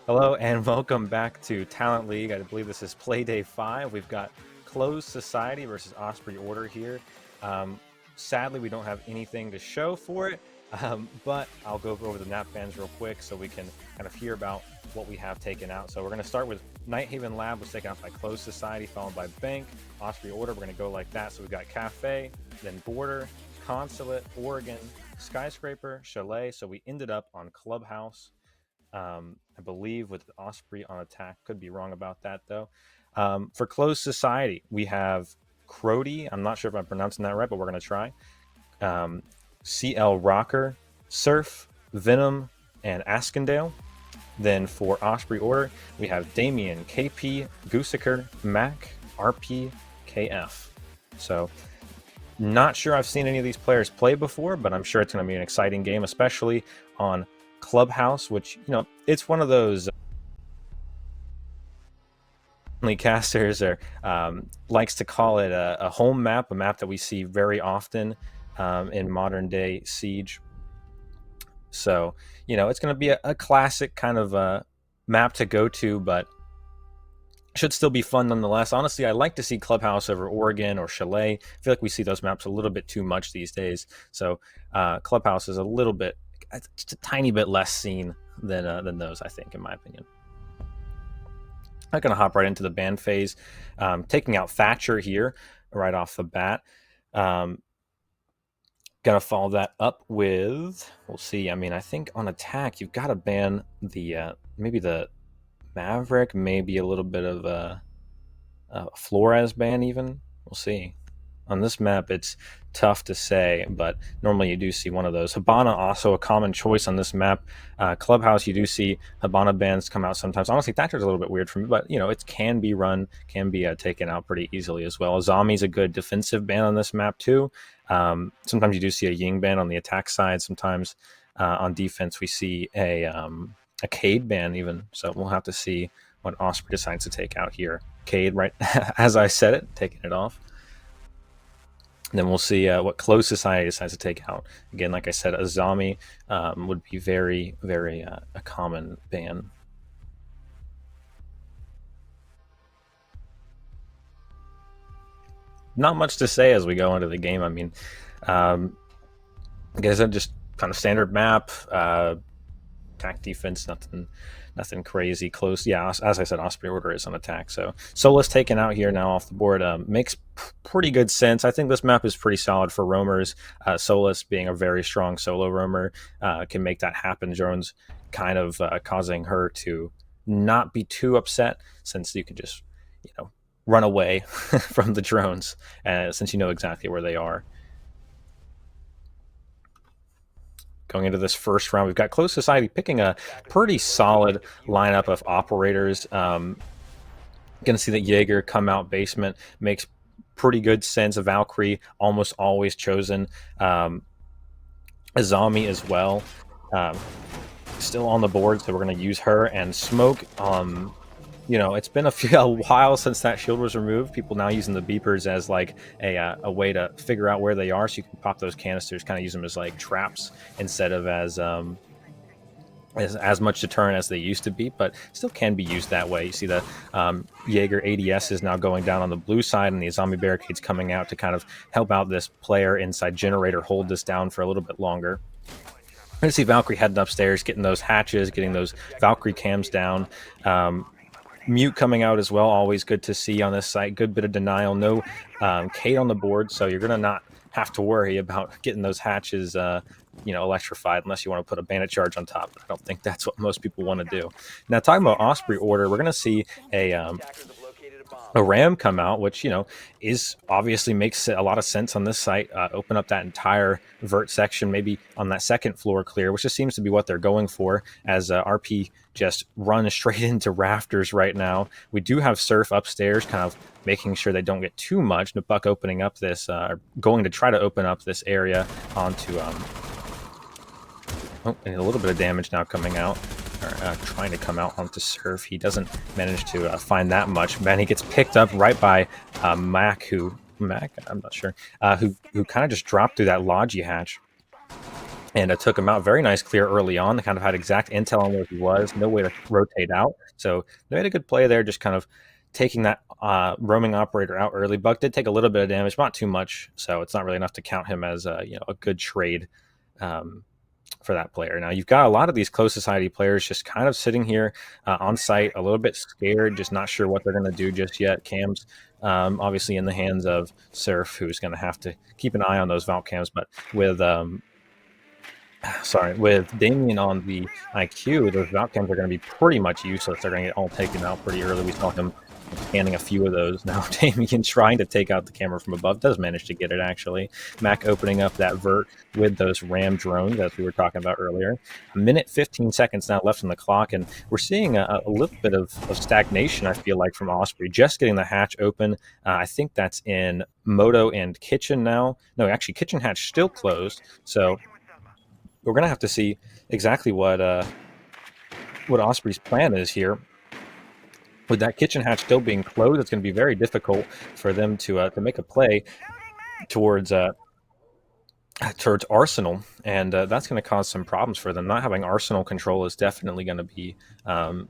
Hello and welcome back to Talent League. I believe this is Play Day 5. We've got Closed Society versus Osprey Order here. Um, Sadly, we don't have anything to show for it, but I'll go over the map bans real quick so we can kind of hear about what we have taken out. So we're going to start with Nighthaven Lab was taken out by Closed Society, followed by Bank, Osprey Order. We're going to go like that. So we've got Cafe, then Border, Consulate, Oregon, Skyscraper, Chalet. So we ended up on Clubhouse. I believe with Osprey on attack. Could be wrong about that though. For Closed Society, we have Crody. I'm not sure if I'm pronouncing that right, but we're going to try. CL Rocker, Surf, Venom, and Askendale. Then for Osprey Order, we have Damien, KP, Gooseker, Mac, RP, KF. So, not sure I've seen any of these players play before, but I'm sure it's going to be an exciting game, especially on Clubhouse, which, it's one of those casters or likes to call it a home map, a map that we see very often in modern day Siege. So, it's going to be a classic kind of map to go to, but should still be fun nonetheless. Honestly, I like to see Clubhouse over Oregon or Chalet. I feel like we see those maps a little bit too much these days. So Clubhouse is a little bit, just a tiny bit less seen than those, I think, in my opinion. I'm going to hop right into the ban phase, taking out Thatcher here right off the bat. Going to follow that up with, we'll see. I mean, I think on attack, you've got to ban the maybe the Maverick, maybe a little bit of a Flores ban even. We'll see. On this map, it's tough to say, but normally you do see one of those. Hibana also a common choice on this map. Clubhouse, you do see Hibana bans come out sometimes. Honestly, Thatcher's a little bit weird for me, but it can be run, can be taken out pretty easily as well. Azami's a good defensive ban on this map too. Sometimes you do see a Ying ban on the attack side. Sometimes on defense we see a Cade ban even. So we'll have to see what Osprey decides to take out here. Cade, right as I said it, taking it off. And then we'll see what Closed Society decides to take out. Again, like I said, Azami would be very, very a common ban. Not much to say as we go into the game. I mean, I guess just kind of standard map, attack defense, nothing crazy close. Yeah, as I said, Osprey Order is on attack. So Solus taken out here now off the board makes pretty good sense. I think this map is pretty solid for roamers. Solus being a very strong solo roamer can make that happen. Drones kind of causing her to not be too upset since you can just, run away from the drones since you know exactly where they are. Going into this first round, we've got Closed Society picking a pretty solid lineup of operators. Going to see that Jaeger come out basement makes pretty good sense. A Valkyrie almost always chosen. Azami as well. Still on the board, so we're going to use her and Smoke. It's been a while since that shield was removed. People now using the beepers as like a way to figure out where they are, so you can pop those canisters, kind of use them as like traps instead of as much deterrent as they used to be, but still can be used that way. You see the Jaeger ADS is now going down on the blue side, and the zombie barricades coming out to kind of help out this player inside generator hold this down for a little bit longer. I'm going to see Valkyrie heading upstairs, getting those hatches, getting those Valkyrie cams down. Mute coming out as well, always good to see on this site. Good bit of denial, no Kate on the board, so you're going to not have to worry about getting those hatches electrified unless you want to put a bandit charge on top. I don't think that's what most people want to do. Now, talking about Osprey Order, we're going to see a ram come out, which is obviously makes a lot of sense on this site. Open up that entire vert section, maybe on that second floor clear, which just seems to be what they're going for, as RP just runs straight into rafters right now. We do have Surf upstairs, kind of making sure they don't get too much. Buck opening up this, going to try to open up this area onto and a little bit of damage now coming out. Trying to come out onto Surf. He doesn't manage to find that much. Man, he gets picked up right by Mac, I'm not sure, who kind of just dropped through that Logi hatch. and took him out. Very nice clear early on. They kind of had exact intel on where he was, no way to rotate out. So they made a good play there, just kind of taking that roaming operator out early. Buck did take a little bit of damage, not too much, so it's not really enough to count him as a good trade for that player. Now you've got a lot of these close society players just kind of sitting here on site, a little bit scared, just not sure what they're going to do just yet. Cams obviously in the hands of Surf, who's going to have to keep an eye on those Valk cams, but with with Damien on the IQ, those Valk cams are going to be pretty much useless. They're going to get all taken out pretty early. We saw him scanning a few of those. Now Damien trying to take out the camera from above, does manage to get it actually. Mac opening up that vert with those ram drones as we were talking about earlier. A minute 15 seconds now left on the clock, and we're seeing a little bit of stagnation, I feel like, from Osprey. Just getting the hatch open. I think that's in Moto and Kitchen now. No, actually Kitchen hatch still closed, so we're going to have to see exactly what Osprey's plan is here. With that kitchen hatch still being closed, it's going to be very difficult for them to make a play towards Arsenal, and that's going to cause some problems for them. Not having Arsenal control is definitely going to be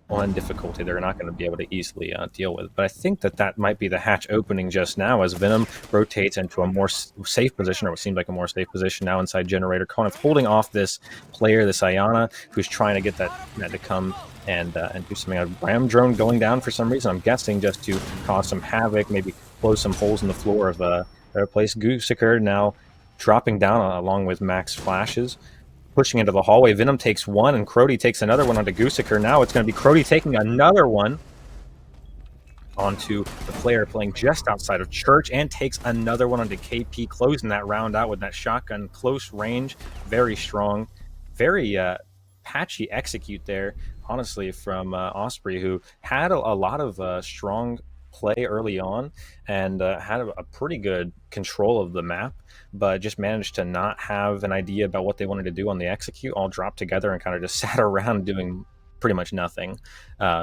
one difficulty they're not going to be able to easily deal with. But I think that might be the hatch opening just now as Venom rotates into a more safe position, or what seems like a more safe position now inside Generator, kind of holding off this player, this Ayana, who's trying to get that to come and do something. A ram drone going down for some reason, I'm guessing just to cause some havoc, maybe close some holes in the floor of their place. Gooseker now dropping down along with Max flashes, pushing into the hallway. Venom takes one, and Crody takes another one onto Gooseker. Now it's going to be Crody taking another one onto the player playing just outside of Church, and takes another one onto KP, closing that round out with that shotgun close range. Very strong, very patchy execute there, honestly, from Osprey, who had a lot of strong play early on and had a pretty good control of the map, but just managed to not have an idea about what they wanted to do on the execute, all dropped together and kind of just sat around doing pretty much nothing,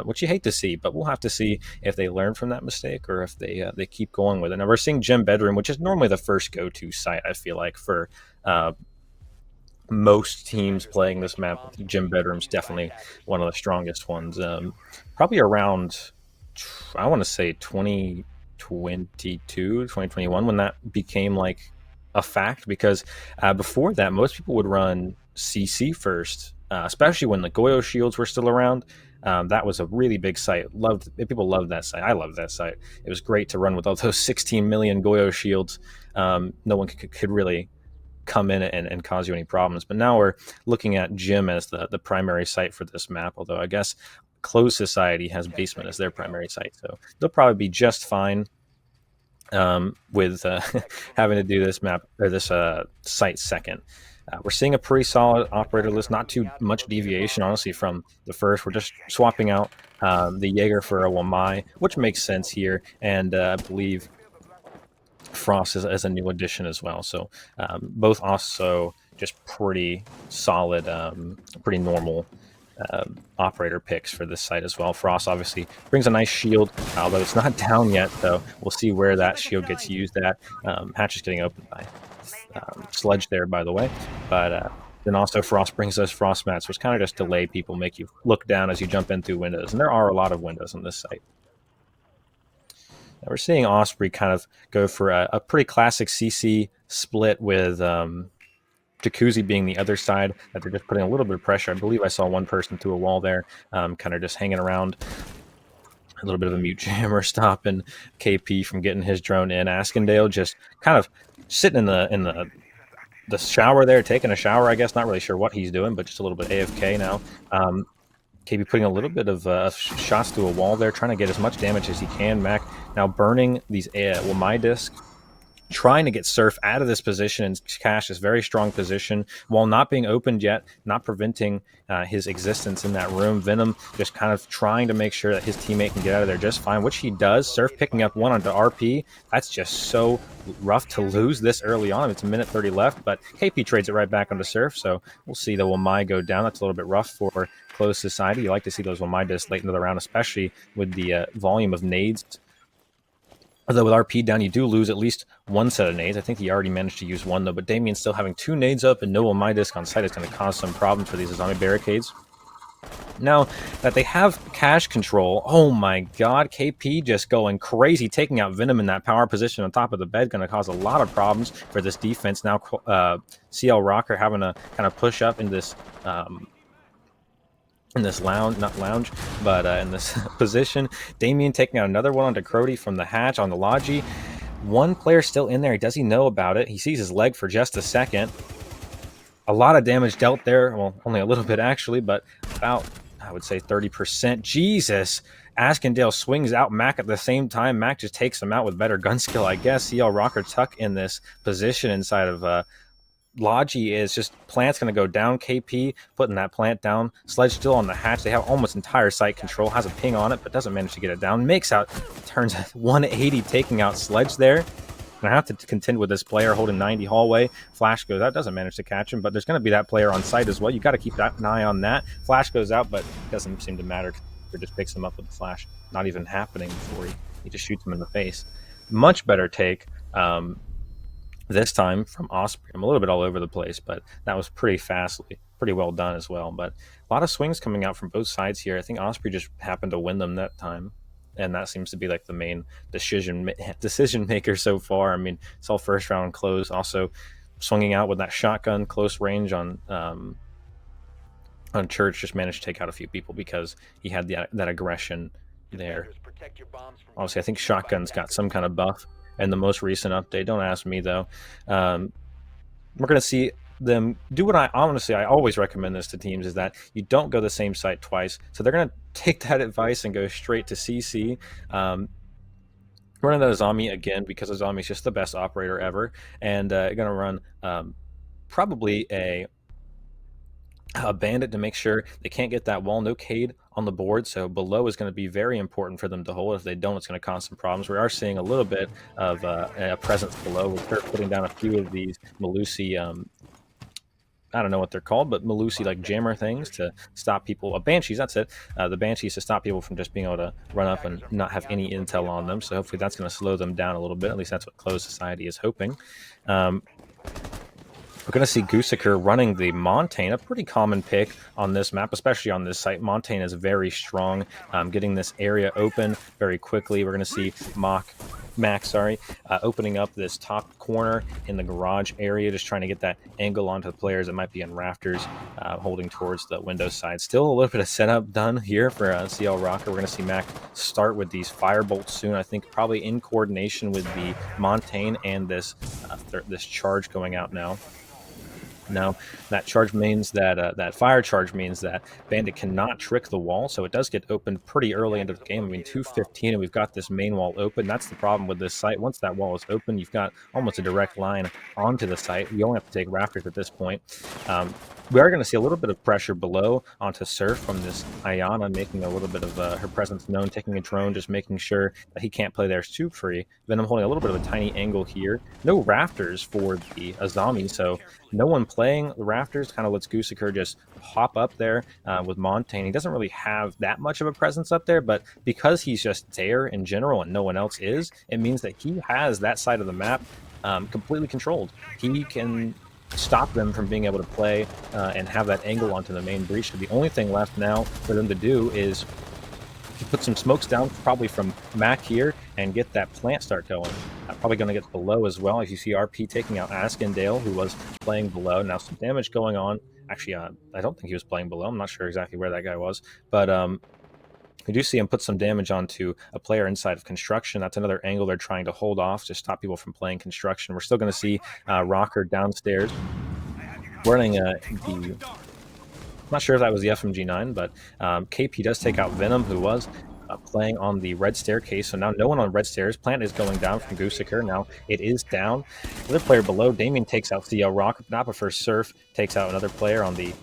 which you hate to see, but we'll have to see if they learn from that mistake or if they keep going with it. Now we're seeing Gym Bedroom, which is normally the first go-to site, I feel like, for most teams playing this map. Gym Bedroom's definitely one of the strongest ones. Probably around, I want to say 2022, 2021, when that became like a fact, because before that, most people would run CC first, especially when the Goyo shields were still around. That was a really big site. People loved that site. I loved that site. It was great to run with all those 16 million Goyo shields. No one could really come in and cause you any problems. But now we're looking at Gym as the primary site for this map, although I guess Closed Society has Basement as their primary site, so they'll probably be just fine with having to do this map or this site second. We're seeing a pretty solid operator list, not too much deviation, honestly, from the first. We're just swapping out the Jaeger for a Wamai, which makes sense here, and I believe Frost as a new addition as well. So both also just pretty solid, pretty normal operator picks for this site as well. Frost obviously brings a nice shield, although it's not down yet, so we'll see where that shield gets used at. Hatch is getting opened by Sledge there, by the way, but then also Frost brings those frost mats, which kind of just delay people, make you look down as you jump in through windows, and there are a lot of windows on this site. Now we're seeing Osprey kind of go for a pretty classic CC split with Jacuzzi being the other side, that they're just putting a little bit of pressure. I believe I saw one person through a wall there, kind of just hanging around. A little bit of a mute jammer stopping KP from getting his drone in. Askendale just kind of sitting in the shower there, taking a shower, I guess. Not really sure what he's doing, but just a little bit AFK now. KB putting a little bit of shots through a wall there, trying to get as much damage as he can. Mac now burning these Wamai disc, trying to get Surf out of this position and cash this very strong position while not being opened yet, not preventing his existence in that room. Venom just kind of trying to make sure that his teammate can get out of there just fine, which he does. Surf picking up one onto RP. That's just so rough to lose this early on. It's a minute 30 left, but KP trades it right back onto Surf, so we'll see the Wamai go down. That's a little bit rough for Closed Society. You like to see those Wamai discs late into the round, especially with the volume of nades Although with RP down, you do lose at least one set of nades. I think he already managed to use one, though. But Damien's still having 2 nades up, and Noble Midas on site is going to cause some problems for these zombie barricades. Now that they have cash control, oh my god, KP just going crazy, taking out Venom in that power position on top of the bed, going to cause a lot of problems for this defense. Now CL Rocker having to kind of push up in this lounge, not lounge, but in this position. Damien taking out another one onto Crody from the hatch on the Logi. One player still in there. Does he know about it? He sees his leg for just a second. A lot of damage dealt there. Well, only a little bit actually, but about, I would say, 30%. Jesus. Askandale swings out Mac at the same time. Mac just takes him out with better gun skill, I guess. CL Rocker tuck in this position inside of Logi is just plant's going to go down. KP putting that plant down. Sledge still on the hatch. They have almost entire site control. Has a ping on it, but doesn't manage to get it down. Makes out, turns 180, taking out Sledge there. And I have to contend with this player holding 90 hallway. Flash goes out, doesn't manage to catch him, but there's going to be that player on site as well. You got to keep an eye on that. Flash goes out, but it doesn't seem to matter. It just picks him up with the flash. Not even happening before he just shoots him in the face. Much better take. This time from Osprey. I'm a little bit all over the place, but that was pretty well done as well. But a lot of swings coming out from both sides here. I think Osprey just happened to win them that time, and that seems to be like the main decision maker so far. I mean, it's all first round close. Also, swinging out with that shotgun close range on Church, just managed to take out a few people because he had that aggression there. Obviously, I think shotgun's got some kind of buff in the most recent update. Don't ask me though. We're going to see them do what I always recommend this to teams, is that you don't go the same site twice. So they're going to take that advice and go straight to CC. Running that Azami again because Azami is just the best operator ever, and going to run probably a bandit to make sure they can't get that wall. No Cade on the board, so below is going to be very important for them to hold. If they don't, it's going to cause some problems. We are seeing a little bit of a presence below. We're putting down a few of these Malusi, I don't know what they're called, but Malusi like jammer things to stop people. Banshees, that's it. The Banshees to stop people from just being able to run up and not have any intel on them. So hopefully that's going to slow them down a little bit. At least that's what Closed Society is hoping. We're going to see Gooseker running the Montaigne, a pretty common pick on this map, especially on this site. Montaigne is very strong, getting this area open very quickly. We're going to see Max, opening up this top corner in the garage area, just trying to get that angle onto the players that might be in rafters, holding towards the window side. Still a little bit of setup done here for CL Rocker. We're going to see Mac start with these firebolts soon, I think probably in coordination with the Montaigne and this charge going out now. Now, that charge means that that fire charge means that Bandit cannot trick the wall, so it does get opened pretty early into the game. I mean, 2:15, and we've got this main wall open. That's the problem with this site. Once that wall is open, you've got almost a direct line onto the site. You only have to take rafters at this point. We are going to see a little bit of pressure below onto Surf from this Ayana, making a little bit of her presence known, taking a drone, just making sure that he can't play there too free. Venom holding a little bit of a tiny angle here. No rafters for the Azami, so no one playing the rafters. Kind of lets Gooseker just hop up there with Montaigne. He doesn't really have that much of a presence up there, but because he's just there in general and no one else is, it means that he has that side of the map completely controlled. He can stop them from being able to play and have that angle onto the main breach. So the only thing left now for them to do is put some smokes down, probably from Mac here, and get that plant start going. Probably going to get below as well, as you see RP taking out Askandale, who was playing below. Now some damage going on. Actually, I don't think he was playing below. I'm not sure exactly where that guy was, but we do see him put some damage onto a player inside of construction. That's another angle they're trying to hold off to stop people from playing construction. We're still going to see Rocker downstairs running the... I'm not sure if that was the FMG9, but KP does take out Venom, who was playing on the red staircase. So now no one on red stairs. Plant is going down from Gooseker. Now it is down. Another player below. Damien takes out CL Rock. Napa for Surf takes out another player on the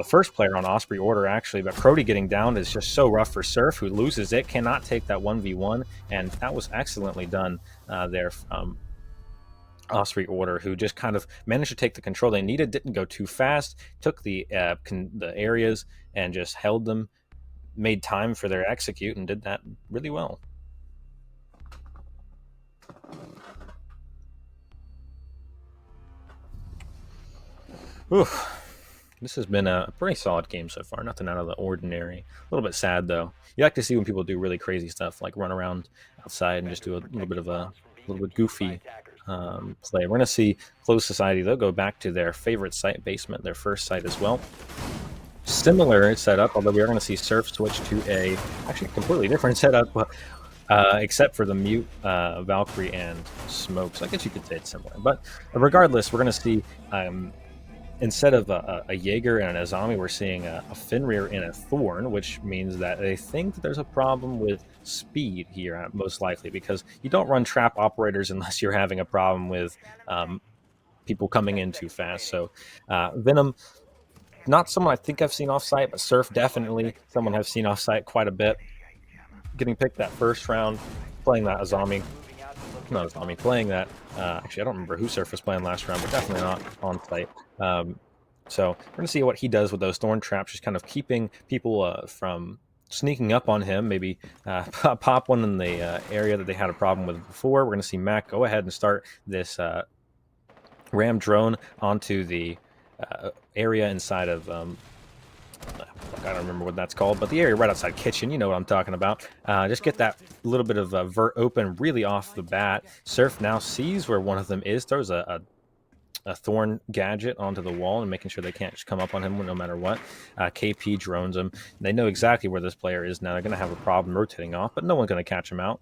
first player on Osprey order, actually. But Crody getting down is just so rough for Surf, who loses it. Cannot take that 1v1. And that was excellently done there from Osprey order, who just kind of managed to take the control they needed, didn't go too fast, took the areas and just held them, made time for their execute, and did that really well. Oof. This has been a pretty solid game so far. Nothing out of the ordinary. A little bit sad though. You like to see when people do really crazy stuff, like run around outside and just do a little bit of a little bit goofy play. We're gonna see Closed Society. They'll go back to their favorite site, basement, their first site as well. Similar setup, although we are going to see Surf switch to a actually completely different setup, except for the mute Valkyrie and Smoke. So I guess you could say it's similar. But regardless, we're going to see instead of a Jaeger and an Azami, we're seeing a Fenrir and a Thorn, which means that they think that there's a problem with speed here, most likely, because you don't run trap operators unless you're having a problem with people coming in too fast. So Venom, not someone I think I've seen off-site, but Surf definitely someone I've seen off-site quite a bit. Getting picked that first round, playing that Azami. Not Azami, playing that. Actually, I don't remember who Surf was playing last round, but definitely not on-site. So we're going to see what he does with those Thorn Traps, just kind of keeping people from sneaking up on him, maybe pop one in the area that they had a problem with before. We're going to see Mac go ahead and start this ram drone onto the area inside of I don't remember what that's called, but the area right outside kitchen, you know what I'm talking about. Just get that little bit of vert open really off the bat. Surf now sees where one of them is, throws a Thorn gadget onto the wall and making sure they can't just come up on him no matter what. KP drones him. They know exactly where this player is now. They're going to have a problem rotating off, but no one's going to catch him out.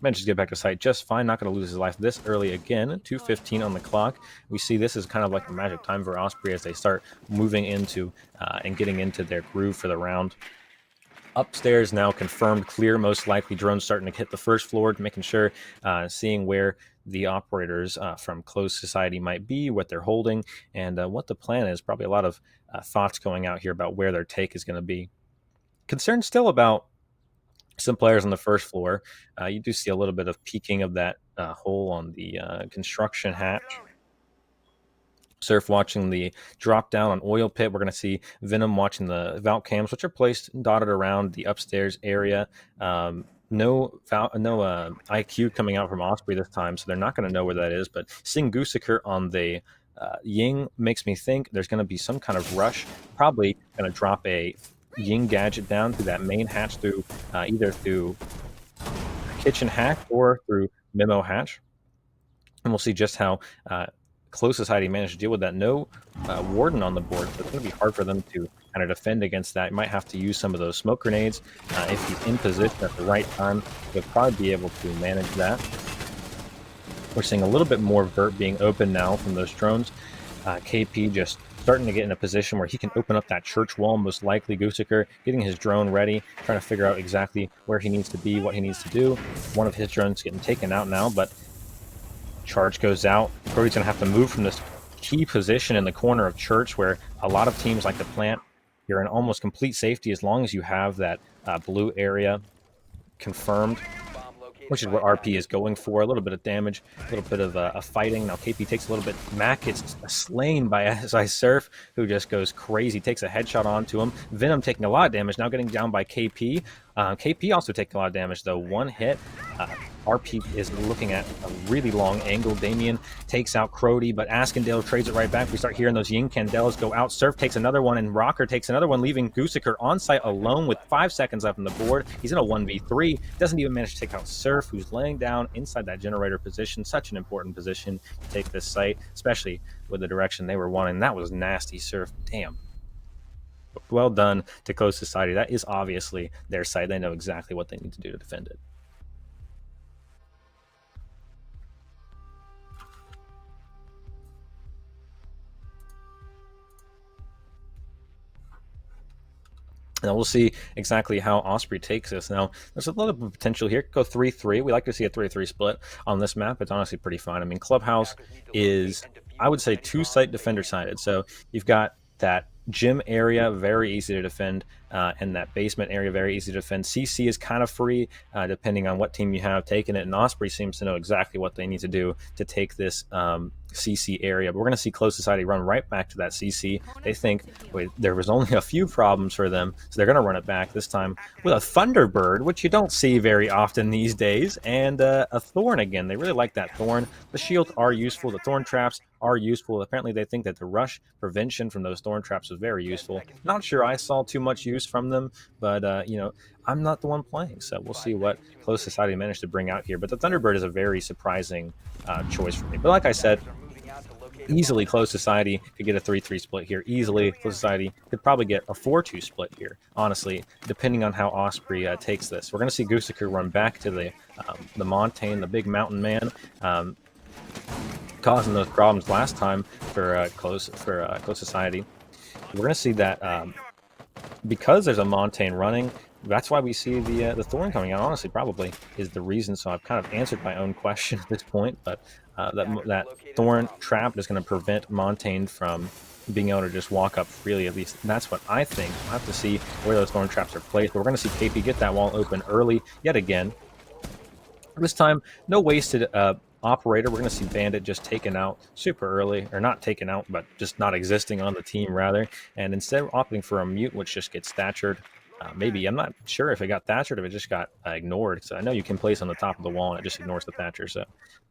Manages to get back to site just fine. Not going to lose his life this early again. 2:15 on the clock. We see this is kind of like the magic time for Osprey as they start moving into and getting into their groove for the round. Upstairs now confirmed clear, most likely drones starting to hit the first floor, making sure, seeing where the operators from Closed Society might be, what they're holding, and what the plan is. Probably a lot of thoughts going out here about where their take is going to be. Concerned still about some players on the first floor. You do see a little bit of peeking of that hole on the construction hatch. Surf watching the drop down on Oil Pit. We're going to see Venom watching the Valk cams, which are placed dotted around the upstairs area. No IQ coming out from Osprey this time, so they're not going to know where that is. But seeing Gooseker on the Ying makes me think there's going to be some kind of rush. Probably going to drop a Ying gadget down through that main hatch, through either through kitchen hatch or through memo hatch, and we'll see just how Closed Society managed to deal with that. No warden on the board, so it's going to be hard for them to kind of defend against that. You might have to use some of those smoke grenades. If he's in position at the right time, he'll probably be able to manage that. We're seeing a little bit more vert being open now from those drones. KP just starting to get in a position where he can open up that church wall, most likely. Gooseker getting his drone ready, trying to figure out exactly where he needs to be, what he needs to do. One of his drones getting taken out now, but charge goes out. Brody's going to have to move from this key position in the corner of church where a lot of teams like to plant. You're in almost complete safety as long as you have that blue area confirmed, which is what RP is going for. A little bit of damage, a little bit of fighting. Now KP takes a little bit. Mac gets slain by SI Surf, who just goes crazy, takes a headshot onto him. Venom taking a lot of damage, now getting down by KP. KP also taking a lot of damage, though. One hit. RP is looking at a really long angle. Damien takes out Crody, but Askendale trades it right back. We start hearing those Ying Candelas go out. Surf takes another one, and Rocker takes another one, leaving Gooseker on site alone with 5 seconds left on the board. He's in a 1v3. Doesn't even manage to take out Surf, who's laying down inside that generator position. Such an important position to take this site, especially with the direction they were wanting. That was nasty, Surf. Damn. Well done to Closed Society. That is obviously their site. They know exactly what they need to do to defend it. Now we'll see exactly how Osprey takes this. Now, there's a lot of potential here. Go 3-3. We like to see a 3-3 split on this map. It's honestly pretty fun. I mean, Clubhouse is, I would say, 2-site defender-sided. So you've got that gym area, very easy to defend, and that basement area, very easy to defend. CC is kind of free, depending on what team you have taking it, and Osprey seems to know exactly what they need to do to take this CC area. But we're going to see Close Society run right back to that CC. They think there was only a few problems for them, so they're going to run it back this time with a Thunderbird, which you don't see very often these days, and a Thorn again. They really like that Thorn. The shields are useful. The Thorn traps are useful. Apparently, they think that the rush prevention from those Thorn traps was very useful. Not sure I saw too much use from them, but I'm not the one playing, so we'll see what Close Society managed to bring out here. But the Thunderbird is a very surprising choice for me. But like I said, easily Close Society could get a 3-3 split here. Easily, Close Society could probably get a 4-2 split here, honestly, depending on how Osprey takes this. We're going to see Gusaku run back to the Montaigne, the big mountain man, causing those problems last time for Close Society. We're going to see that because there's a Montaigne running, that's why we see the Thorn coming out, honestly, probably is the reason. So I've kind of answered my own question at this point, but that Thorn trap is going to prevent Montaigne from being able to just walk up freely, at least that's what I think. We'll have to see where those Thorn traps are placed, but we're going to see KP get that wall open early yet again. This time, no wasted operator. We're going to see Bandit just taken out super early, or not taken out, but just not existing on the team, rather. And instead of opting for a mute, which just gets statured, maybe, I'm not sure if it got thatchered or if it just got ignored. So I know you can place on the top of the wall and it just ignores the thatcher. So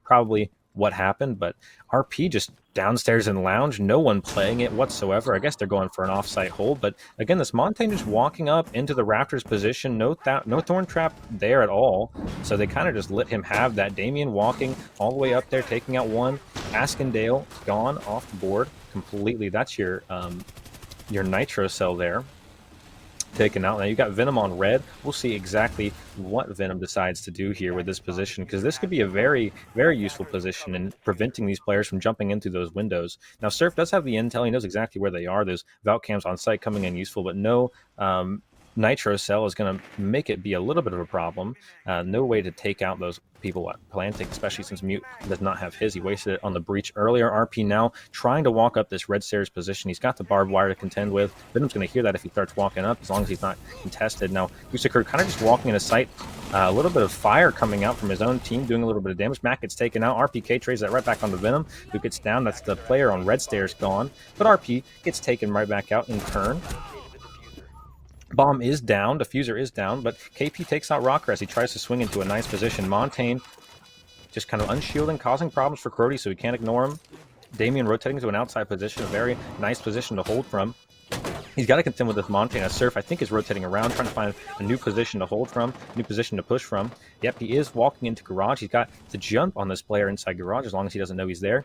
probably what happened, but RP just downstairs in the lounge, no one playing it whatsoever. I guess they're going for an offsite hold, but again, this Montaigne just walking up into the Raptors position, no Thorn trap there at all, so they kind of just let him have that. Damien walking all the way up there, taking out one. Askendale gone off the board completely. That's your Nitro Cell there, taken out. Now you got Venom on red. We'll see exactly what Venom decides to do here with this position, because this could be a very, very useful position in preventing these players from jumping into those windows. Now Surf does have the intel. He knows exactly where they are. There's Valk cams on site coming in useful, but no Nitro Cell is going to make it be a little bit of a problem. No way to take out those people at planting, especially since Mute does not have his. He wasted it on the breach earlier. RP now trying to walk up this red stairs position. He's got the barbed wire to contend with. Venom's going to hear that if he starts walking up, as long as he's not contested. Now, Gusakur kind of just walking into sight. A little bit of fire coming out from his own team, doing a little bit of damage. Mac gets taken out. RPK trades that right back onto Venom, who gets down. That's the player on red stairs gone. But RP gets taken right back out in turn. Bomb is down, diffuser is down, but KP takes out Rocker as he tries to swing into a nice position. Montaigne just kind of unshielding, causing problems for Crody, so we can't ignore him. Damien rotating to an outside position, a very nice position to hold from. He's got to contend with this Montaigne. As Surf, I think, is rotating around, trying to find a new position to hold from, new position to push from. Yep, he is walking into Garage. He's got to jump on this player inside Garage as long as he doesn't know he's there.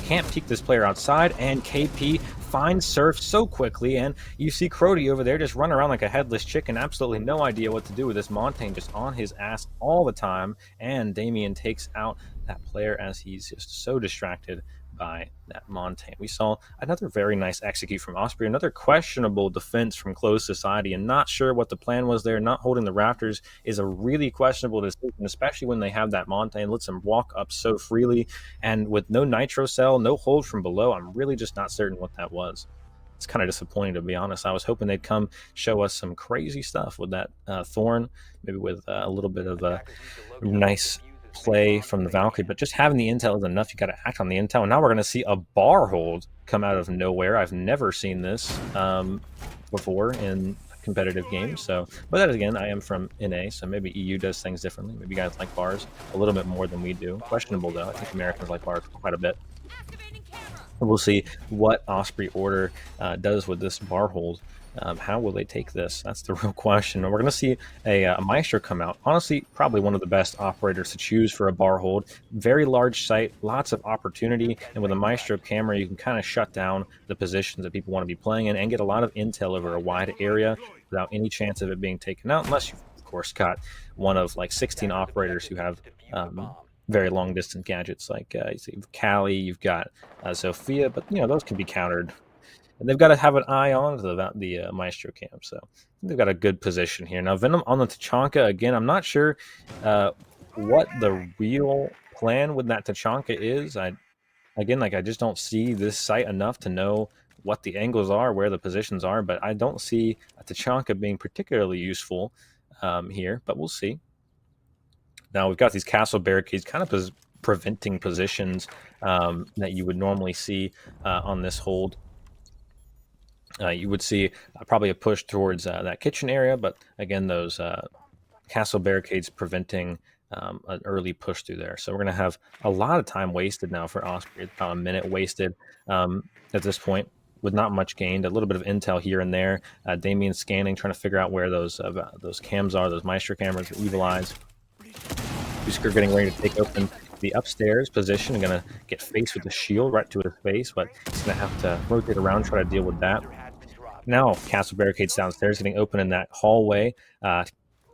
Can't peek this player outside, and KP finds Surf so quickly, and you see Crody over there just run around like a headless chicken, absolutely no idea what to do with this Montaigne, just on his ass all the time, and Damien takes out that player as he's just so distracted by that Montaigne. We saw another very nice execute from Osprey, another questionable defense from Close Society, and not sure what the plan was there. Not holding the Raptors is a really questionable decision, especially when they have that Montaigne, lets them walk up so freely, and with no Nitro Cell, no hold from below, I'm really just not certain what that was. It's kind of disappointing, to be honest. I was hoping they'd come show us some crazy stuff with that Thorn, maybe with a little bit of a nice play from the Valkyrie, but just having the intel is enough. You got to act on the intel, and now we're going to see a bar hold come out of nowhere. I've never seen this before in competitive games. So, but that again, I am from NA, so maybe EU does things differently. Maybe you guys like bars a little bit more than we do. Questionable though. I think Americans like bars quite a bit. We'll see what Osprey Order does with this bar hold. How will they take this? That's the real question. And we're going to see a Maestro come out. Honestly, probably one of the best operators to choose for a bar hold. Very large site, lots of opportunity, and with a Maestro camera, you can kind of shut down the positions that people want to be playing in and get a lot of intel over a wide area without any chance of it being taken out, unless you've, of course, got one of like 16 operators who have very long distance gadgets like you've Callie, you've got Sophia, but those can be countered. And they've got to have an eye on the Maestro camp, so they've got a good position here. Now, Venom on the Tachanka, again, I'm not sure what the real plan with that Tachanka is. I just don't see this site enough to know what the angles are, where the positions are, but I don't see a Tachanka being particularly useful here, but we'll see. Now we've got these castle barricades kind of preventing positions that you would normally see on this hold. You would see probably a push towards that kitchen area, but again, those castle barricades preventing an early push through there. So we're going to have a lot of time wasted now for Osprey. It's about a minute wasted at this point with not much gained. A little bit of intel here and there. Damien scanning, trying to figure out where those cams are, those Maestro cameras, the Evil Eyes. Husker getting ready to take open the upstairs position and going to get faced with the shield right to his face, but he's going to have to rotate around, try to deal with that. Now, castle barricades downstairs getting open in that hallway.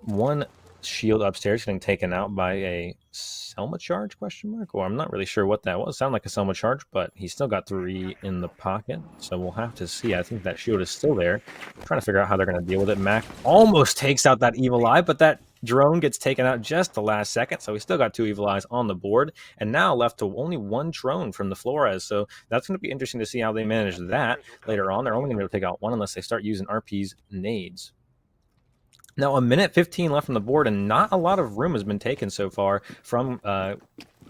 One shield upstairs getting taken out by a Selma charge, question mark? Or I'm not really sure what that was. Sounded like a Selma charge, but he's still got 3 in the pocket, so we'll have to see. I think that shield is still there. I'm trying to figure out how they're going to deal with it. Mac almost takes out that Evil Eye, but that drone gets taken out just the last second, so we still got 2 Evil Eyes on the board, and now left to only 1 drone from the Flores, so that's going to be interesting to see how they manage that later on. They're only going to be able to take out 1 unless they start using RP's nades. Now, 1:15 left on the board, and not a lot of room has been taken so far from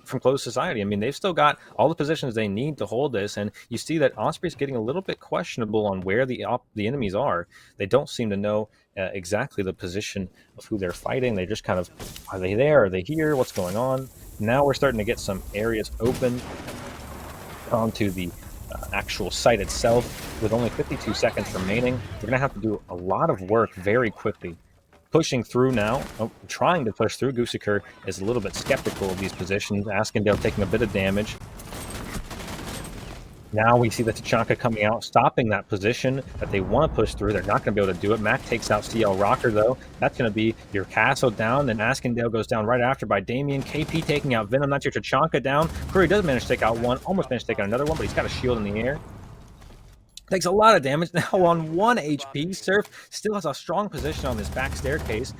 Closed Society. I mean, they've still got all the positions they need to hold this, and you see that Osprey's getting a little bit questionable on where the enemies are. They don't seem to know exactly the position of who they're fighting. They just kind of, are they there? Are they here? What's going on? Now we're starting to get some areas open onto the actual site itself with only 52 seconds remaining. We're going to have to do a lot of work very quickly. Pushing through now, trying to push through. Gusiker is a little bit skeptical of these positions. Askendale taking a bit of damage. Now we see the Tachanka coming out, stopping that position that they want to push through. They're not going to be able to do it. Mac takes out CL Rocker, though. That's going to be your castle down. Then Askendale goes down right after by Damien. KP taking out Venom. That's your Tachanka down. Curry does manage to take out 1. Almost managed to take out another one, but he's got a shield in the air. Takes a lot of damage now on 1 HP. Surf still has a strong position on this back staircase.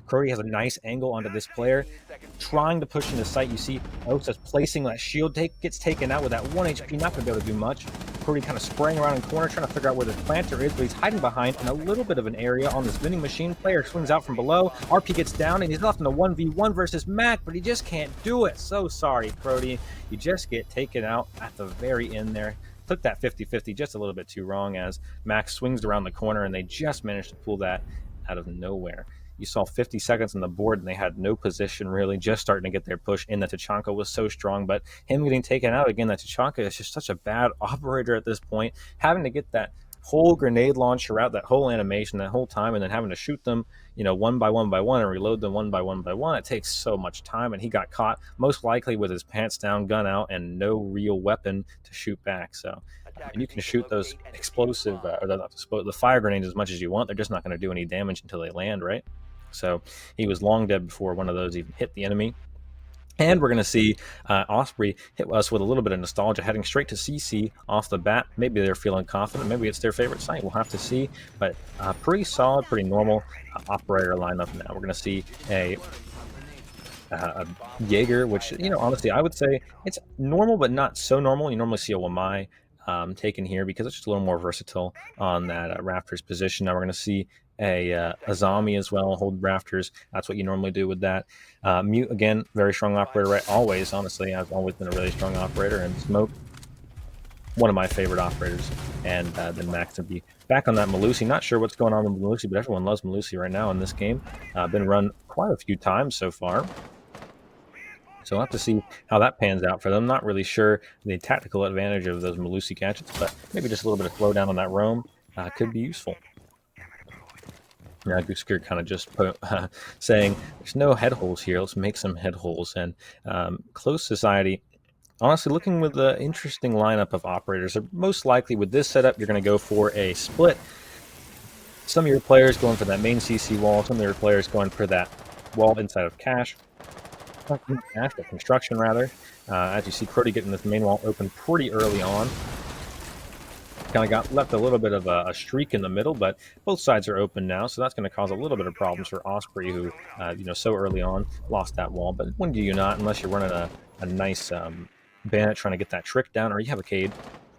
Curry has a nice angle onto this player, trying to push in the site. You see Osa's placing that shield, gets taken out with that 1 HP, not going to be able to do much. Curry kind of spraying around in the corner, trying to figure out where the planter is, but he's hiding behind in a little bit of an area on this vending machine. Player swings out from below. RP gets down, and he's left in a 1v1 versus Mac, but he just can't do it. So sorry, Crody. You just get taken out at the very end there. Took that 50-50 just a little bit too wrong as Max swings around the corner, and they just managed to pull that out of nowhere. You saw 50 seconds on the board, and they had no position really, just starting to get their push in. The Tachanka was so strong, but him getting taken out again, that Tachanka is just such a bad operator at this point, having to get that whole grenade launcher out, that whole animation, that whole time, and then having to shoot them, one by one and reload them one by one. It takes so much time, and he got caught most likely with his pants down, gun out, and no real weapon to shoot back. So you can shoot those explosive, the fire grenades as much as you want. They're just not going to do any damage until they land, right? So he was long dead before one of those even hit the enemy. And we're going to see Osprey hit us with a little bit of nostalgia, heading straight to CC off the bat. Maybe they're feeling confident. Maybe it's their favorite site. We'll have to see. But pretty solid, pretty normal operator lineup now. We're going to see a Jaeger, which, honestly, I would say it's normal, but not so normal. You normally see a Wamai taken here because it's just a little more versatile on that Raptors position. Now we're going to see a zombie as well, hold Rafters. That's what you normally do with that. Mute, again, very strong operator, right? Always, honestly, I've always been a really strong operator. And Smoke, one of my favorite operators. And then Max to be back on that Malusi. Not sure what's going on with Malusi, but everyone loves Malusi right now in this game. Been run quite a few times so far. So we'll have to see how that pans out for them. Not really sure the tactical advantage of those Malusi gadgets, but maybe just a little bit of slowdown on that roam could be useful. Now, Goosker kind of just saying, there's no head holes here. Let's make some head holes. And Closed Society, honestly, looking with an interesting lineup of operators. Most likely with this setup, you're going to go for a split. Some of your players going for that main CC wall. Some of your players going for that wall inside of Cache. Cache, but construction, rather. As you see, Crody getting this main wall open pretty early on. Kind of got left a little bit of a streak in the middle, but both sides are open now, so that's going to cause a little bit of problems for Osprey, who, so early on lost that wall. But when do you not, unless you're running a nice Bandit trying to get that trick down, or you have a Cade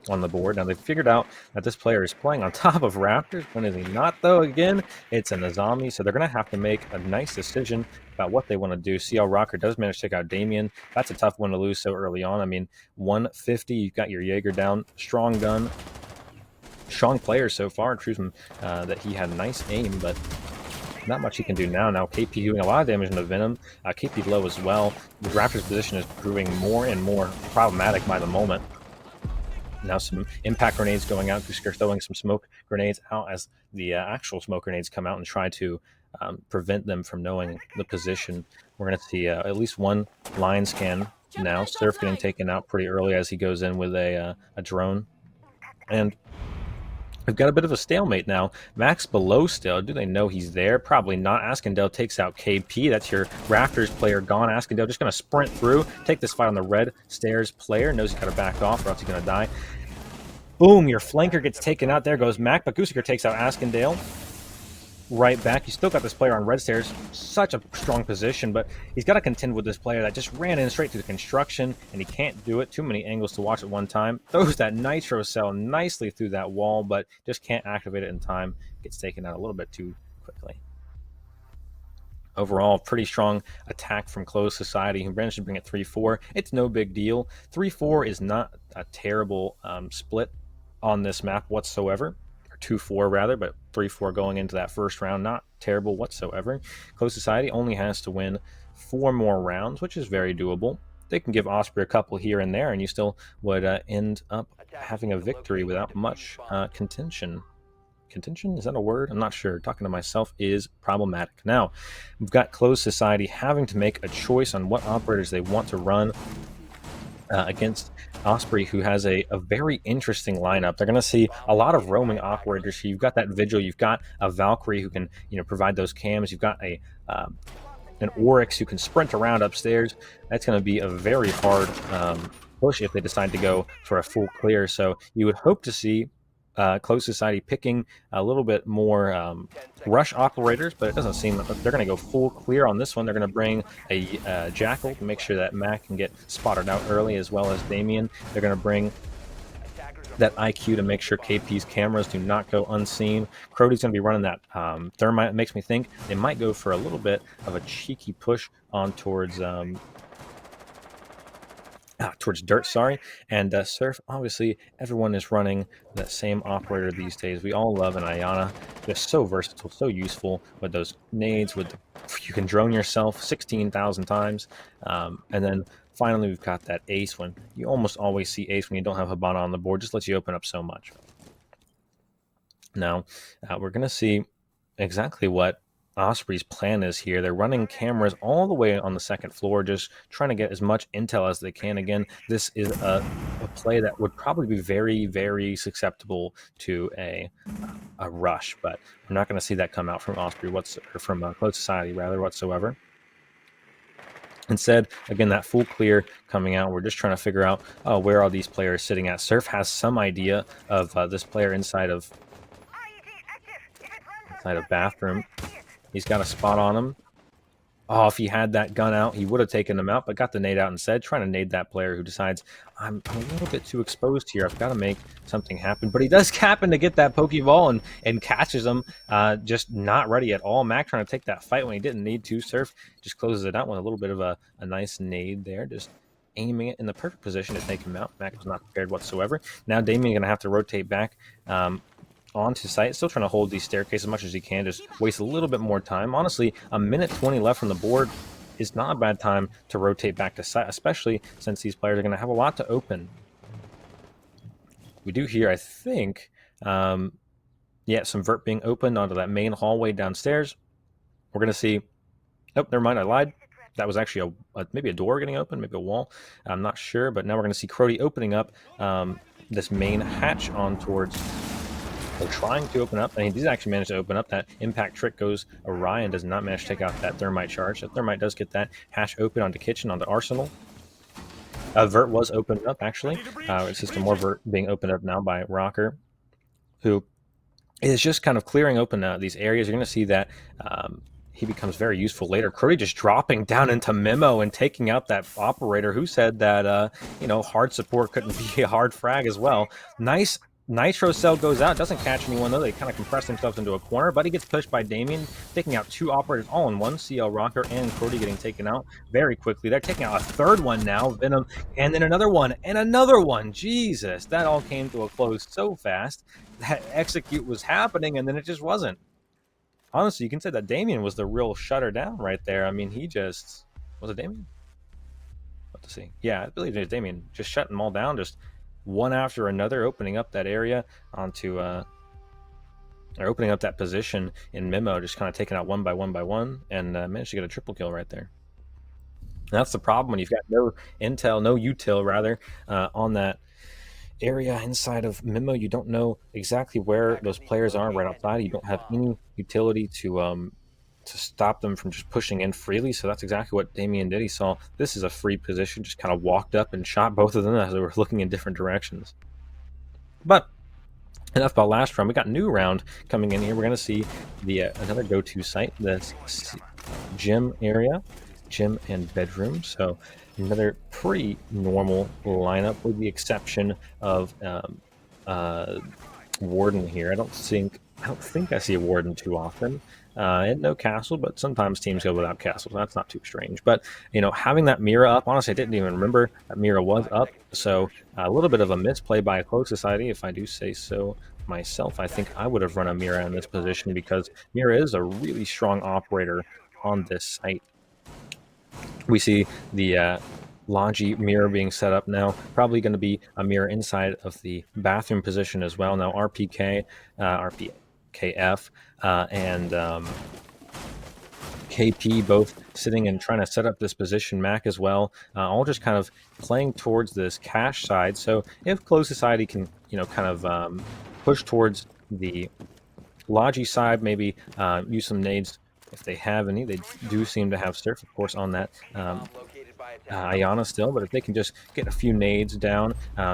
on the board. Now, they figured out that this player is playing on top of Raptors. When is he not, though? Again, it's a Nazami, so they're going to have to make a nice decision about what they want to do. CL Rocker does manage to take out Damien. That's a tough one to lose so early on. I mean, 150, you've got your Jaeger down. Strong gun. Strong player so far. It proves him that he had nice aim, but not much he can do now. Now KP doing a lot of damage into Venom. KP low as well. The Raptors' position is proving more and more problematic by the moment. Now some impact grenades going out. Guskar throwing some smoke grenades out as the actual smoke grenades come out and try to prevent them from knowing the position. We're going to see at least one line scan now. Surf getting taken out pretty early as he goes in with a drone. And we've got a bit of a stalemate now. Max below still. Do they know he's there? Probably not. Askandel takes out KP. That's your Raptors player gone. Askandel just going to sprint through, take this fight on the red stairs player. Knows he's got to back off or else he's going to die. Boom, your flanker gets taken out. There goes Mac, but Gusiker takes out Askandale. Right back. You still got this player on red stairs. Such a strong position, but he's got to contend with this player that just ran in straight to the construction, and he can't do it. Too many angles to watch at one time. Throws that nitro cell nicely through that wall, but just can't activate it in time. Gets taken out a little bit too quickly. Overall, pretty strong attack from Closed Society, who managed to bring it 3-4. It's no big deal. 3-4 is not a terrible split on this map whatsoever. 2-4 rather, but 3-4 going into that first round, not terrible whatsoever. Closed Society only has to win 4 more rounds, which is very doable. They can give Osprey a couple here and there, and you still would end up having a victory without much contention. Contention? Is that a word? I'm not sure. Talking to myself is problematic. Now, we've got Closed Society having to make a choice on what operators they want to run against Osprey, who has a very interesting lineup. They're going to see a lot of roaming operators. So you've got that Vigil, you've got a Valkyrie who can provide those cams, you've got an Oryx who can sprint around upstairs. That's going to be a very hard push if they decide to go for a full clear. So you would hope to see Closed Society picking a little bit more rush operators, but it doesn't seem that they're going to go full clear on this one. They're going to bring a Jackal to make sure that Mac can get spotted out early, as well as Damien. They're going to bring that IQ to make sure KP's cameras do not go unseen. Crody's going to be running that Thermite. It makes me think they might go for a little bit of a cheeky push on towards Dirt, sorry. And Surf, obviously, everyone is running that same operator these days. We all love an Ayana. They're so versatile, so useful with those nades. You can drone yourself 16,000 times. And then finally, we've got that Ace when you almost always see Ace when you don't have Hibana on the board. Just lets you open up so much. Now, we're going to see exactly what Osprey's plan is here. They're running cameras all the way on the second floor, just trying to get as much intel as they can. Again, this is a play that would probably be very, very susceptible to a rush, but we're not going to see that come out from Osprey from Closed Society whatsoever. Instead, again, that full clear coming out. We're just trying to figure out where are these players sitting at. Surf has some idea of this player inside of bathroom. He's got a spot on him. Oh, if he had that gun out, he would have taken him out, but got the nade out instead, trying to nade that player who decides, I'm a little bit too exposed here. I've got to make something happen. But he does happen to get that Pokeball and catches him, just not ready at all. Mac trying to take that fight when he didn't need to. Surf just closes it out with a little bit of a nice nade there, just aiming it in the perfect position to take him out. Mac was not prepared whatsoever. Now Damien going to have to rotate back onto site, still trying to hold these staircases as much as he can, just waste a little bit more time. Honestly, a minute 20 left from the board is not a bad time to rotate back to site, especially since these players are going to have a lot to open. We do hear, I think, some vert being opened onto that main hallway downstairs. We're going to see, oh, never mind, I lied. That was actually maybe a door getting open, maybe a wall. I'm not sure, but now we're going to see Crody opening up this main hatch on towards... They're trying to open up, and he did actually manage to open up. That impact trick goes awry and does not manage to take out that Thermite charge. That Thermite does get that hash open onto Kitchen, onto Arsenal. Vert was opened up, actually. It's just more Vert being opened up now by Rocker, who is just kind of clearing open these areas. You're going to see that he becomes very useful later. Crody just dropping down into Memo and taking out that operator who said that, hard support couldn't be a hard frag as well. Nice Nitro Cell goes out, doesn't catch anyone though. They kind of compress themselves into a corner, but he gets pushed by Damien, taking out 2 operators all in one. CL Rocker and Cody getting taken out very quickly. They're taking out a 3rd one now, Venom, and then another one, and another one. Jesus, that all came to a close so fast. That execute was happening, and then it just wasn't. Honestly, you can say that Damien was the real shutter down right there. I mean, he just... Was it Damien? What to see? Yeah, I believe it was Damien. Just shutting them all down, just one after another, opening up that area onto... or opening up that position in Memo, just kind of taking out one by one, and managed to get a triple kill right there. And that's the problem when you've got no intel, no util, rather, on that area inside of Memo. You don't know exactly where those players are right outside. You don't have any utility to stop them from just pushing in freely. So that's exactly what Damien did. He saw this is a free position, just kind of walked up and shot both of them as they were looking in different directions. But enough about last round. We got new round coming in here. We're going to see the another go-to site, that's gym area, gym and bedroom. So another pretty normal lineup with the exception of Warden here. I don't think I see a Warden too often. And no Castle, but sometimes teams go without Castle, so that's not too strange. But, having that Mira up, honestly, I didn't even remember that Mira was up, so a little bit of a misplay by a Close Society, if I do say so myself. I think I would have run a Mira in this position because Mira is a really strong operator on this site. We see the Logi mirror being set up now. Probably going to be a mirror inside of the bathroom position as well. Now RPKF, and KP both sitting and trying to set up this position. Mac as well, all just kind of playing towards this cache side. So if Close Society can, kind of push towards the Logi side, maybe use some nades if they have any. They do seem to have Surf, of course, on that Ayana still, but if they can just get a few nades down,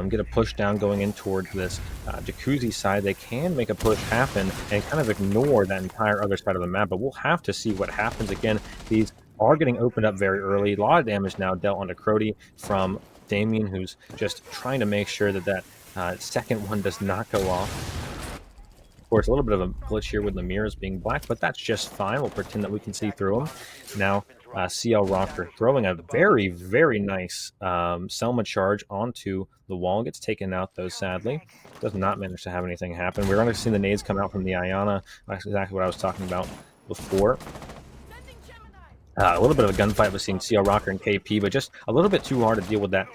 get a push down going in towards this Jacuzzi side, they can make a push happen and kind of ignore that entire other side of the map. But we'll have to see what happens. Again, these are getting opened up very early. A lot of damage now dealt onto Crody from Damien, who's just trying to make sure that second one does not go off. Of course, a little bit of a glitch here with the mirrors being black, but that's just fine. We'll pretend that we can see through them. Now, CL Rocker throwing a very, very nice Selma charge onto the wall. Gets taken out, though, sadly. Does not manage to have anything happen. We're going to see the nades come out from the Ayana. That's exactly what I was talking about before. A little bit of a gunfight between CL Rocker and KP, but just a little bit too hard to deal with that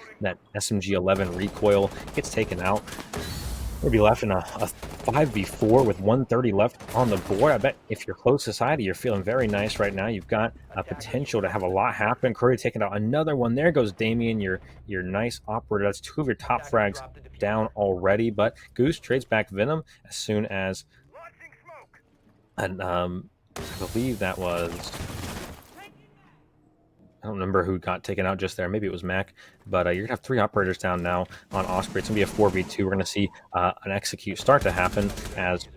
SMG-11 recoil. Gets taken out. We'll be left in a 5v4 with 130 left on the board. I bet if you're Close Society, you're feeling very nice right now. You've got a potential to have a lot happen. Curry taking out another one. There goes Damien, your nice operator. That's 2 of your top frags down already. But Goose trades back Venom as soon as... And I believe that was... I don't remember who got taken out just there. Maybe it was Mac. But you're going to have 3 operators down now on Osprey. It's going to be a 4v2. We're going to see an execute start to happen as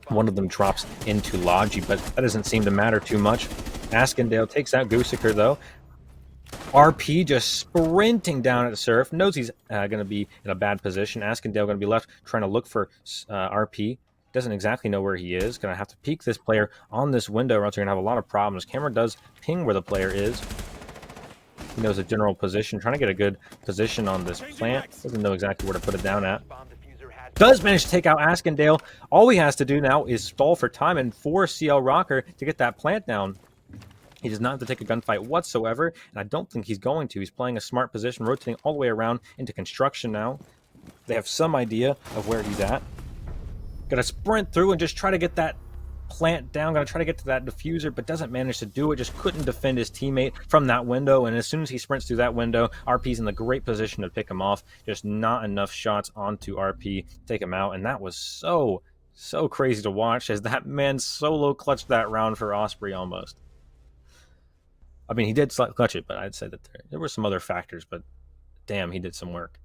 one of them drops into Logi. But that doesn't seem to matter too much. Askendale takes out Goosiker, though. RP just sprinting down at Surf. Knows he's going to be in a bad position. Askendale going to be left trying to look for RP. Doesn't exactly know where he is. Gonna have to peek this player on this window, or else you're gonna have a lot of problems. Camera does ping where the player is. He knows a general position. Trying to get a good position on this plant. Doesn't know exactly where to put it down at. Does manage to take out Askendale. All he has to do now is stall for time and force CL Rocker to get that plant down. He does not have to take a gunfight whatsoever, and I don't think he's going to. He's playing a smart position, rotating all the way around into construction now. They have some idea of where he's at. Gonna sprint through and just try to get that plant down. Gonna try to get to that diffuser, but doesn't manage to do it. Just couldn't defend his teammate from that window. And as soon as he sprints through that window, RP's in the great position to pick him off. Just not enough shots onto RP to take him out. And that was so crazy to watch as that man solo clutched that round for Osprey almost. I mean, he did clutch it, but I'd say that there were some other factors, but damn, he did some work.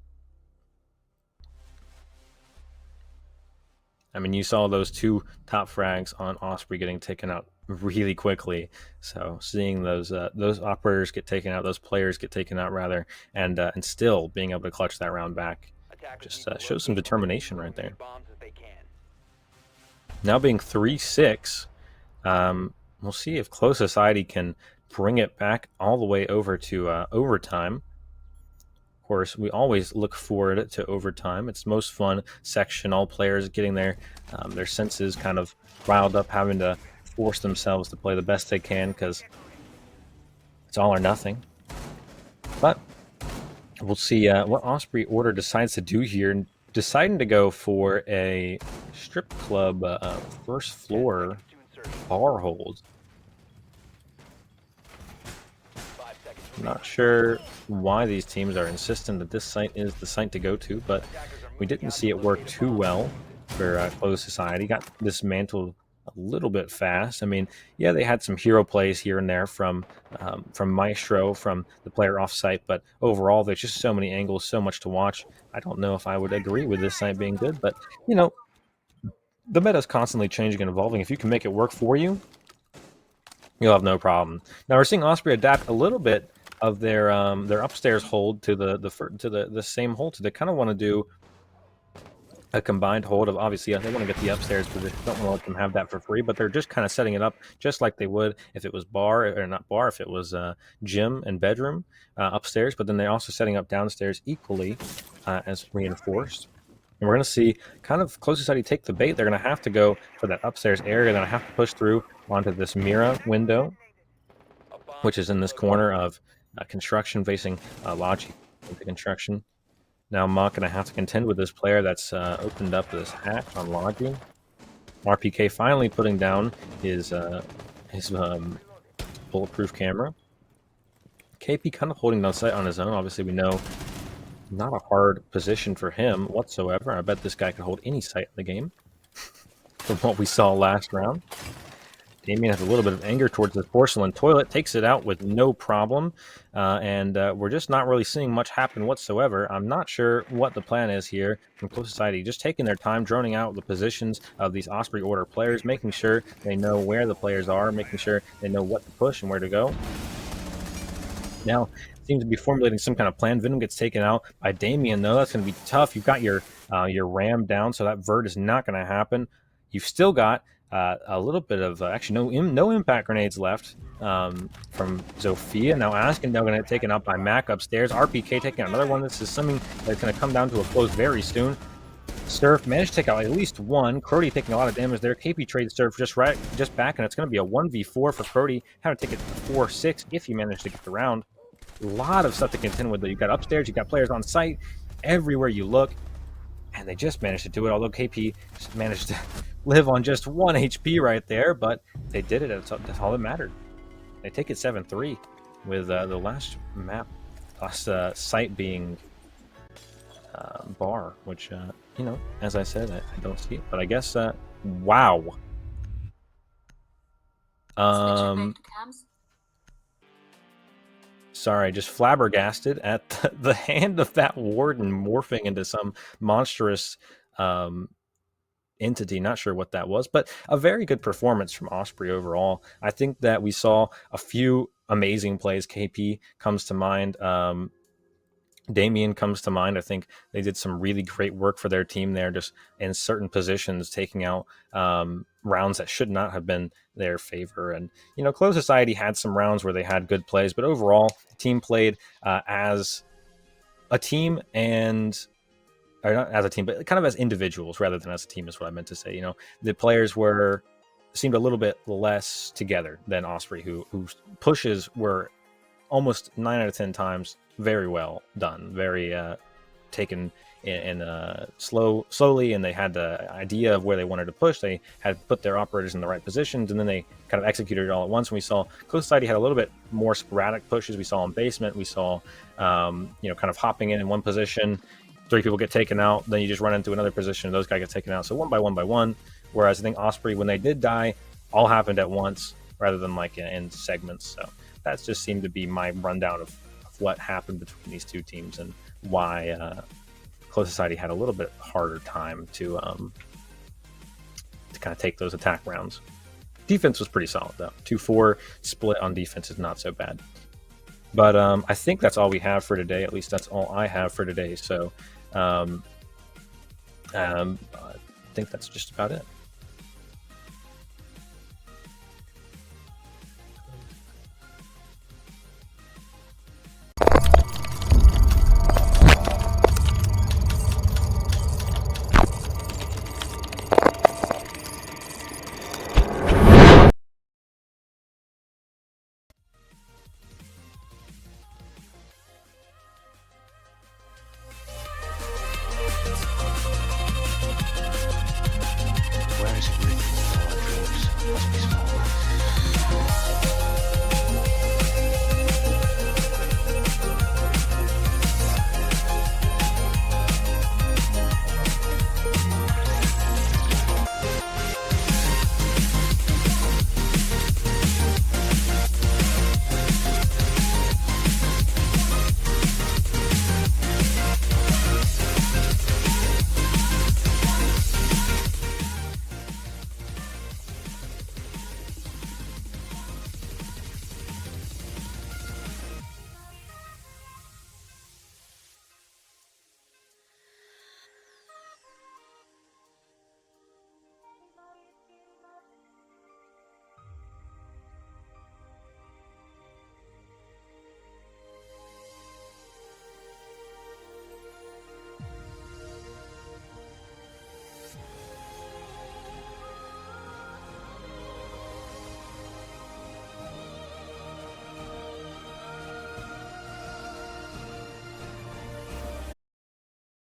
I mean, you saw those 2 top frags on Osprey getting taken out really quickly. So seeing those operators get taken out, those players get taken out rather, and still being able to clutch that round back, Attackers just need to shows some locate and defuse determination as right many there. bombs as they can. Now being 3-6, we'll see if Close Society can bring it back all the way over to overtime. Of course, we always look forward to overtime. It's most fun section. All players getting their senses kind of riled up, having to force themselves to play the best they can because it's all or nothing. But we'll see what Osprey Order decides to do here. Deciding to go for a strip club first 10 floor seconds to insertion. bar hold. 5 seconds Not remaining. sure why these teams are insistent that this site is the site to go to, but Attackers are we moving didn't out see to it work locate a too bomb. well for Closed Society. Got dismantled a little bit fast. I mean, yeah, they had some hero plays here and there from Maestro, from the player offsite, but overall, there's just so many angles, so much to watch. I don't know if I would agree with this site being good, but you know, the meta is constantly changing and evolving. If you can make it work for you, you'll have no problem. Now we're seeing Osprey adapt a little bit of their upstairs hold to the same hold. So they kind of want to do a combined hold of, obviously they want to get the upstairs position, don't want to let them have that for free, but they're just kind of setting it up just like they would if it was bar, or not bar, if it was gym and bedroom upstairs. But then they're also setting up downstairs equally as reinforced. And we're going to see kind of Close Society take the bait. They're going to have to go for that upstairs area. They're going to have to push through onto this Mira window, A bomb which has is in been this corner located. of construction facing Logic into construction. Now Mach going to have to contend with this player that's opened up this hatch on Logi. RPK finally putting down his bulletproof camera. KP kind of holding down sight on his own. Obviously, we know not a hard position for him whatsoever. I bet this guy could hold any site in the game from what we saw last round. Damien has a little bit of anger towards the porcelain toilet, takes it out with no problem, and we're just not really seeing much happen whatsoever. I'm not sure what the plan is here from Close Society, just taking their time, droning out the positions of these Osprey Order players, making sure they know where the players are, making sure they know what to push and where to go. Now, seems to be formulating some kind of plan. Venom gets taken out by Damien, though. That's going to be tough. You've got your Ram down, so that Vert is not going to happen. You've still got a little bit of actually no impact grenades left from Zofia. Now Askin now going to get taken out by Mac upstairs. RPK taking out another one. This is something that's going to come down to a close very soon. Surf managed to take out at least one. Crody taking a lot of damage there. KP trades Surf just back, and it's going to be a 1v4 for Crody. How to take it to 4-6 if he managed to get the round. A lot of stuff to contend with. You've got upstairs, you've got players on site, everywhere you look, and they just managed to do it. Although KP managed to live on just 1 HP right there, but they did it. That's all that mattered. They take it 7-3 with the last site being bar, which as I said, I don't see it, but I guess wow. Sorry, just flabbergasted at the hand of that warden morphing into some monstrous entity. Not sure what that was, but a very good performance from Osprey overall. I think that we saw a few amazing plays. KP comes to mind. Damien comes to mind. I think they did some really great work for their team there, just in certain positions, taking out rounds that should not have been their favor. And, Close Society had some rounds where they had good plays, but overall, the team played as a team or not as a team, but kind of as individuals rather than as a team is what I meant to say. The players seemed a little bit less together than Osprey, whose pushes were almost 9 out of 10 times very well done, very taken in slowly, and they had the idea of where they wanted to push. They had put their operators in the right positions, and then they kind of executed it all at once. And we saw Close Society had a little bit more sporadic pushes. We saw in basement, we saw kind of hopping in one position, 3 people get taken out, then you just run into another position, and those guys get taken out. So one by one. Whereas I think Osprey, when they did die, all happened at once rather than like in segments. So that just seemed to be my rundown of what happened between these two teams and why Close Society had a little bit harder time to kind of take those attack rounds. Defense was pretty solid though. 2-4 split on defense is not so bad. But I think that's all we have for today. At least that's all I have for today. So I think that's just about it. Where is it written in our drawers? Must be